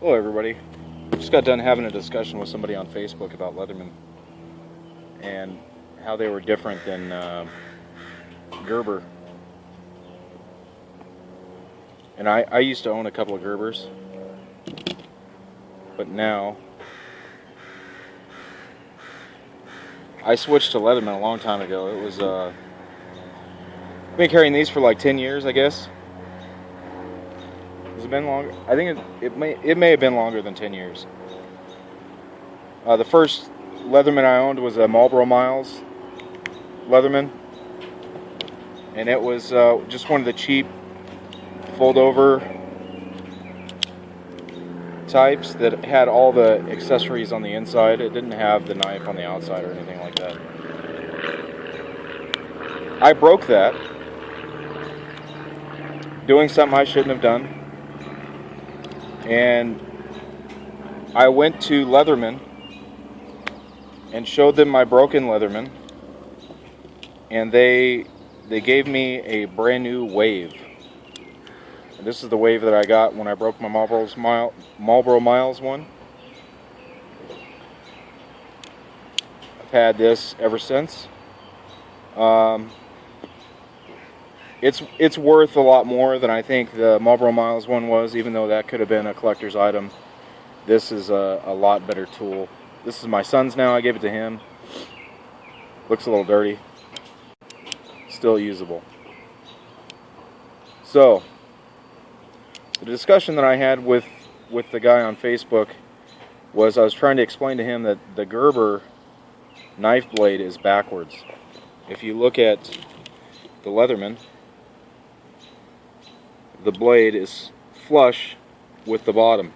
Hello everybody. Just got done having a discussion with somebody on Facebook about Leatherman and how they were different than Gerber. And I used to own a couple of Gerbers, but now I switched to Leatherman a long time ago. It was I've been carrying these for like 10 years, I guess. Has it been longer? I think it may have been longer than 10 years. The first Leatherman I owned was a Marlboro Miles Leatherman, and it was just one of the cheap fold-over types that had all the accessories on the inside. It didn't have the knife on the outside or anything like that. I broke that doing something I shouldn't have done, and I went to Leatherman and showed them my broken Leatherman, and they gave me a brand new wave. And this is the wave that I got when I broke my Marlboro Miles one. I've had this ever since. It's worth a lot more than I think the Marlboro Miles one was, even though that could have been a collector's item. This is a lot better tool. This is my son's now. I gave it to him. Looks a little dirty. Still usable. So, the discussion that I had with the guy on Facebook was I was trying to explain to him that the Gerber knife blade is backwards. If you look at the Leatherman, the blade is flush with the bottom.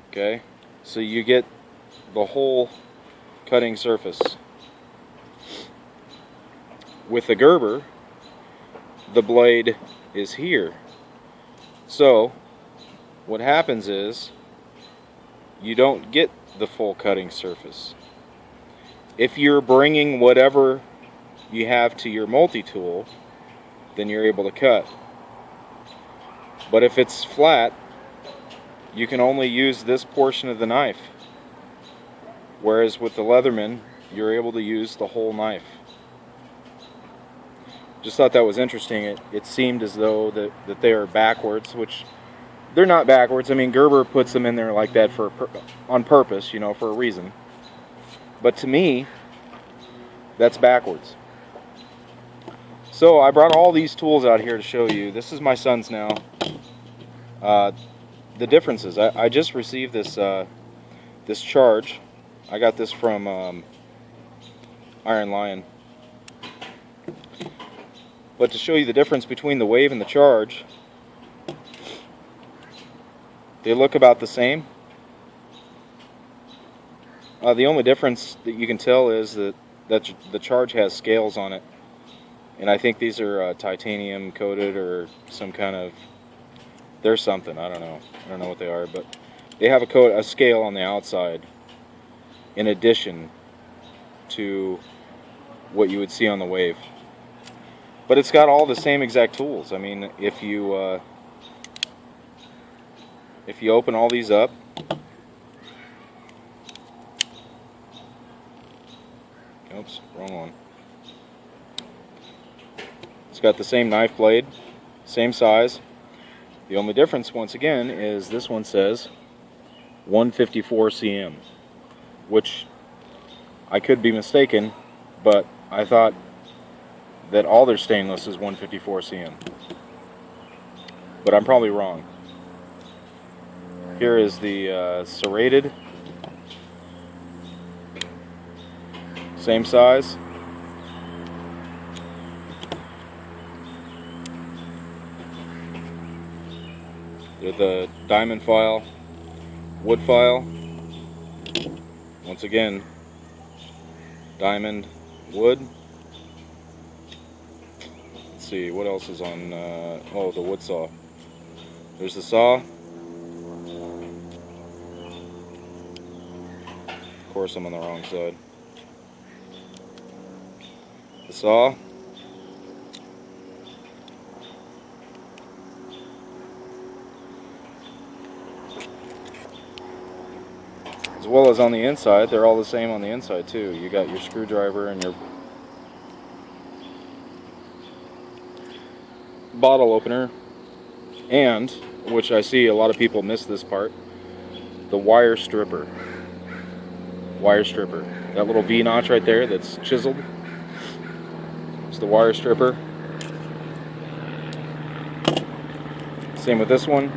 Okay? So you get the whole cutting surface. With the Gerber, the blade is here. So what happens is you don't get the full cutting surface. If you're bringing whatever you have to your multi-tool, then you're able to cut. But if it's flat, you can only use this portion of the knife. Whereas with the Leatherman, you're able to use the whole knife. Just thought that was interesting. It seemed as though that they are backwards, which they're not backwards. I mean, Gerber puts them in there like that on purpose, you know, for a reason. But to me, that's backwards. So I brought all these tools out here to show you. This is my son's now. The differences. I just received this this charge. I got this from Iron Lion. But to show you the difference between the wave and the charge, they look about the same. The only difference that you can tell is that the charge has scales on it. And I think these are titanium coated or some kind of, there's something, I don't know what they are, but they have a scale on the outside in addition to what you would see on the wave. But it's got all the same exact tools. I mean, if you open all these up, oops, wrong one. It's got the same knife blade, same size. The only difference, once again, is this one says 154 cm, which I could be mistaken, but I thought that all their stainless is 154 cm. But I'm probably wrong. Here is the Serrated. Same size. With the diamond file, wood file. Once again, diamond, wood. Let's see, what else is on, oh, the wood saw. There's the saw. Of course, I'm on the wrong side. The saw. as well as on the inside. They're all the same on the inside too. You got your screwdriver and your bottle opener, and, which I see a lot of people miss this part, the wire stripper. Wire stripper. That little V notch right there that's chiseled. It's the wire stripper. Same with this one.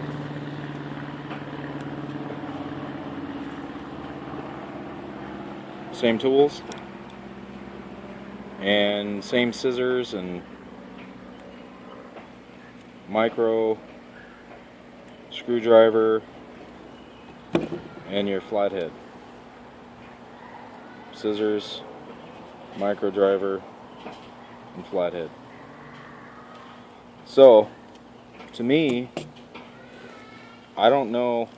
Same tools. And same scissors and micro screwdriver and your flathead. Scissors, micro driver, and flathead. So, to me, I don't know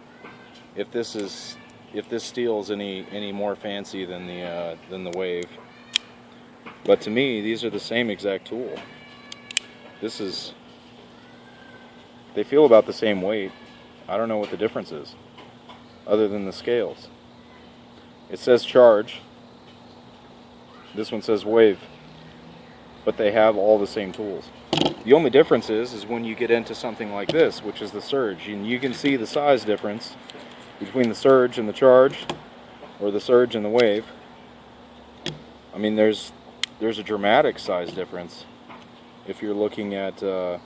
if this steel is any more fancy than the Wave, but to me, these are the same exact tool. They feel about the same weight. I don't know what the difference is, other than the scales. It says charge. This one says Wave, but they have all the same tools. The only difference is when you get into something like this, which is the Surge, and you can see the size difference between the Surge and the Charge, or the Surge and the Wave. I mean, there's a dramatic size difference if you're looking at the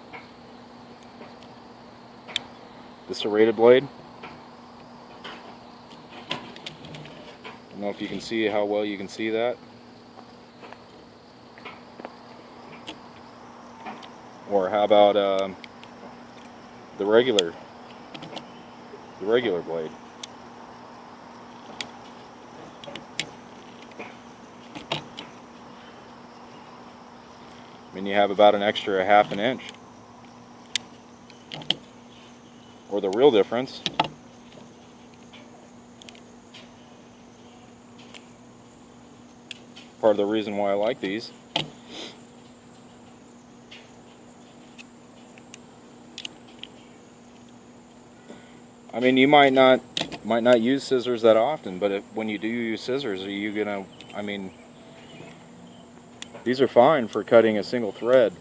Serrated blade. I don't know if you can see how well you can see that. Or how about the regular blade? I mean, you have about an extra ½ an inch. Or the real difference, part of the reason why I like these, I mean, you might not use scissors that often, but when you do use scissors, are you gonna, I mean, these are fine for cutting a single thread.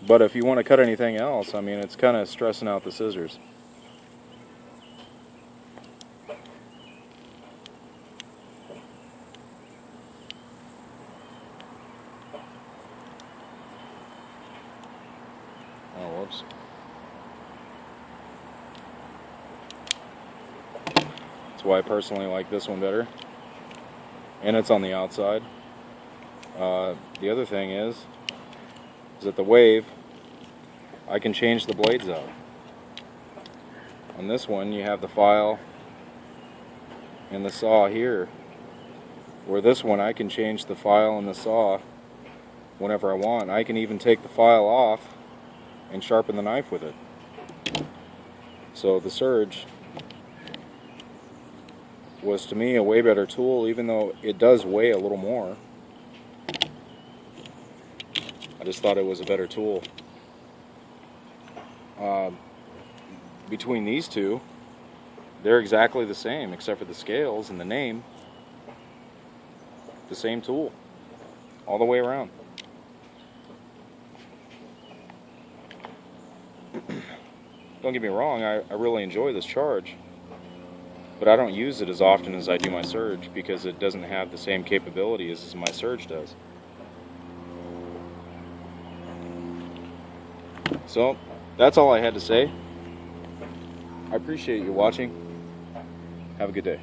But if you want to cut anything else, I mean, it's kind of stressing out the scissors. Oh, whoops. That's why I personally like this one better. And it's on the outside. The other thing is that the Wave, I can change the blades out. On this one, you have the file and the saw here. Where this one, I can change the file and the saw whenever I want. I can even take the file off and sharpen the knife with it. So the Surge was, to me, a way better tool, even though it does weigh a little more. I just thought it was a better tool. Between these two, they're exactly the same, except for the scales and the name. The same tool, all the way around. Don't get me wrong, I really enjoy this Charge, but I don't use it as often as I do my Surge because it doesn't have the same capability as my Surge does. So, that's all I had to say. I appreciate you watching. Have a good day.